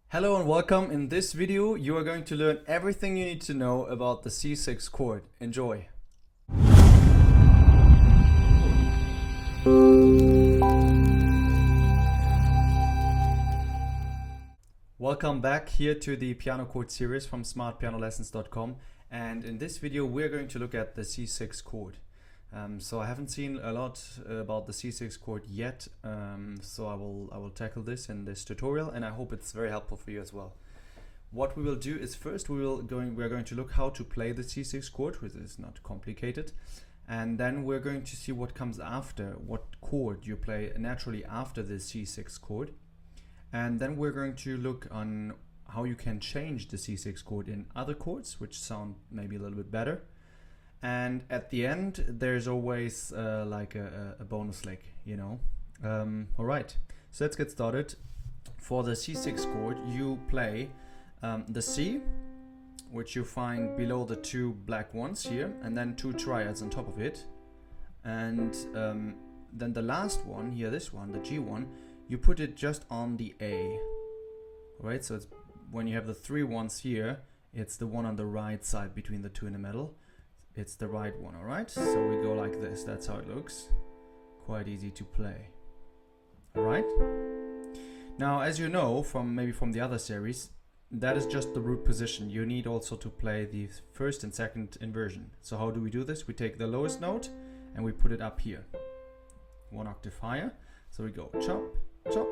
Hello and welcome. In this video, you are going to learn everything you need to know about the C6 chord. Enjoy. Welcome back here to the piano chord series from smartpianolessons.com, and in this video we're going to look at the C6 chord. So I haven't seen a lot about the C6 chord yet, so I will tackle this in this tutorial, and I hope it's very helpful for you as well. What we will do is first we're going to look how to play the C6 chord, which is not complicated, and then we're going to see what comes after, what chord you play naturally after the C6 chord, and then we're going to look on how you can change the C6 chord in other chords which sound maybe a little bit better. And at the end, there's always like a bonus lick, you know. Alright, so let's get started. For the C6 chord, you play the C, which you find below the two black ones here, and then two triads on top of it. And then the last one here, this one, the G one, you put it just on the A. Alright, so it's when you have the three ones here, it's the one on the right side between the two in the middle. It's the right one, alright? So we go like this, that's how it looks. Quite easy to play. Alright? Now, as you know, from the other series, that is just the root position. You need also to play the first and second inversion. So how do we do this? We take the lowest note and we put it up here. One octave higher. So we go chop, chop.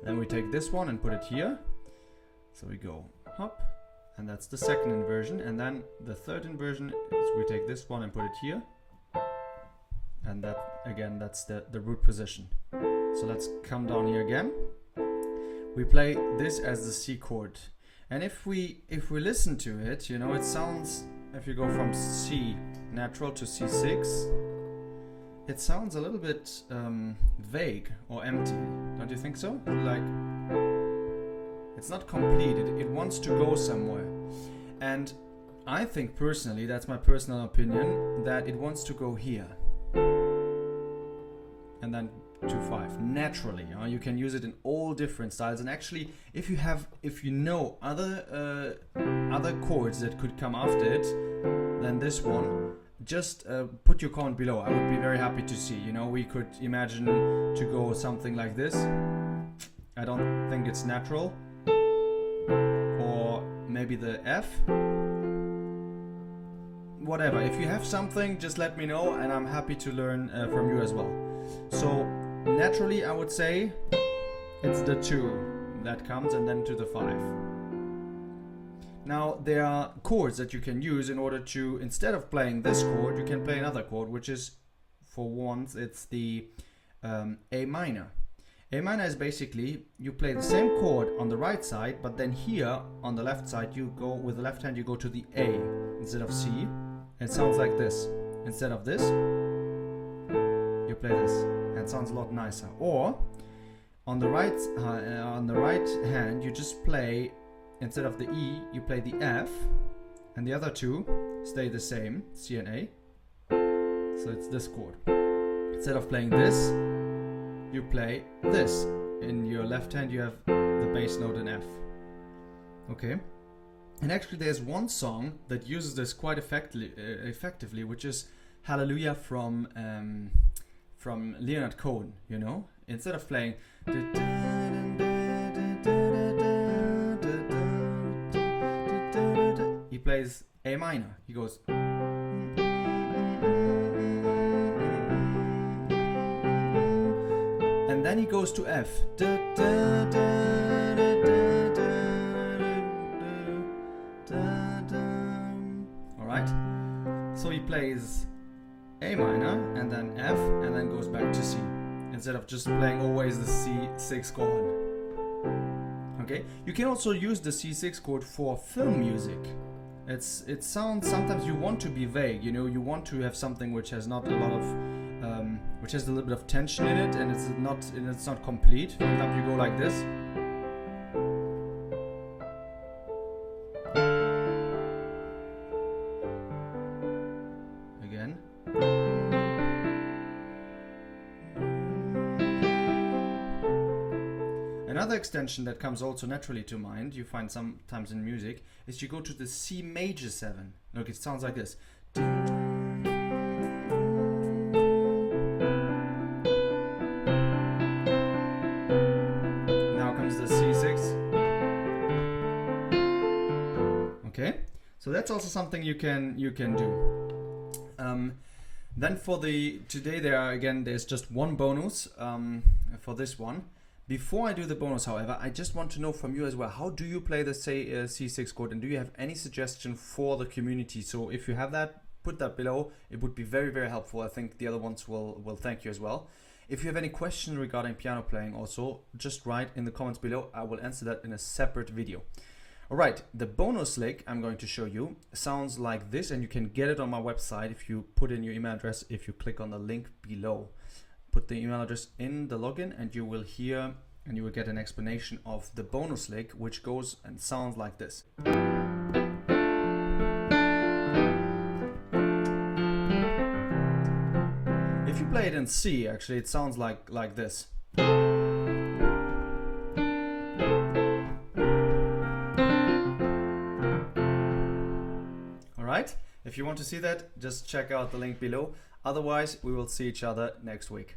Then we take this one and put it here. So we go hop. And that's the second inversion, and then the third inversion is we take this one and put it here, and that again, that's the root position. So let's come down here again. We play this as the C chord, and if we listen to it, you know, it sounds, if you go from C natural to C6, it sounds a little bit vague or empty, don't you think so? Like, it's not complete, it wants to go somewhere. And I think personally, that's my personal opinion, that it wants to go here. And then to 5, naturally. You can use it in all different styles. And actually, if you know other chords that could come after it, than this one, just put your comment below. I would be very happy to see. You know, we could imagine to go something like this. I don't think it's natural. Or maybe the F, whatever. If you have something, just let me know, and I'm happy to learn from you as well. So naturally, I would say it's the 2 that comes, and then to the 5. Now there are chords that you can use in order to, instead of playing this chord, you can play another chord, which is, for once, it's the A minor. A minor is basically, you play the same chord on the right side, but then here on the left side, you go with the left hand, you go to the A instead of C. It sounds like this. Instead of this, you play this, and it sounds a lot nicer. Or on the right hand, you just play, instead of the E, you play the F, and the other two stay the same, C and A. So it's this chord. Instead of playing this, you play this. In your left hand you have the bass note in F. Okay? And actually there's one song that uses this quite effectively, which is Hallelujah from Leonard Cohen, you know? Instead of playing he plays A minor. He goes, and then he goes to F. Alright? So he plays A minor, and then F, and then goes back to C. Instead of just playing always the C6 chord. Okay? You can also use the C6 chord for film music. It sounds, sometimes you want to be vague, you know, you want to have something which has not a lot of which has a little bit of tension in it, and it's not complete. For example, you go like this. Again. Another Another extension that comes also naturally to mind, you find sometimes in music, is you go to the C major 7. Look, it sounds like this. Now comes the C6. Okay, so that's also something you can do. Then for today there's just one bonus for this one. Before I do the bonus, however, I just want to know from you as well, how do you play the C6 chord, and do you have any suggestion for the community? So if you have that, put that below. It would be very, very helpful. I think the other ones will thank you as well. If you have any questions regarding piano playing also, just write in the comments below. I will answer that in a separate video. Alright, the bonus lick I'm going to show you sounds like this, and you can get it on my website if you put in your email address, if you click on the link below. Put the email address in the login and you will hear and you will get an explanation of the bonus lick, which goes and sounds like this. If you play it in C, actually it sounds like this. Alright, if you want to see that, just check out the link below. Otherwise, we will see each other next week.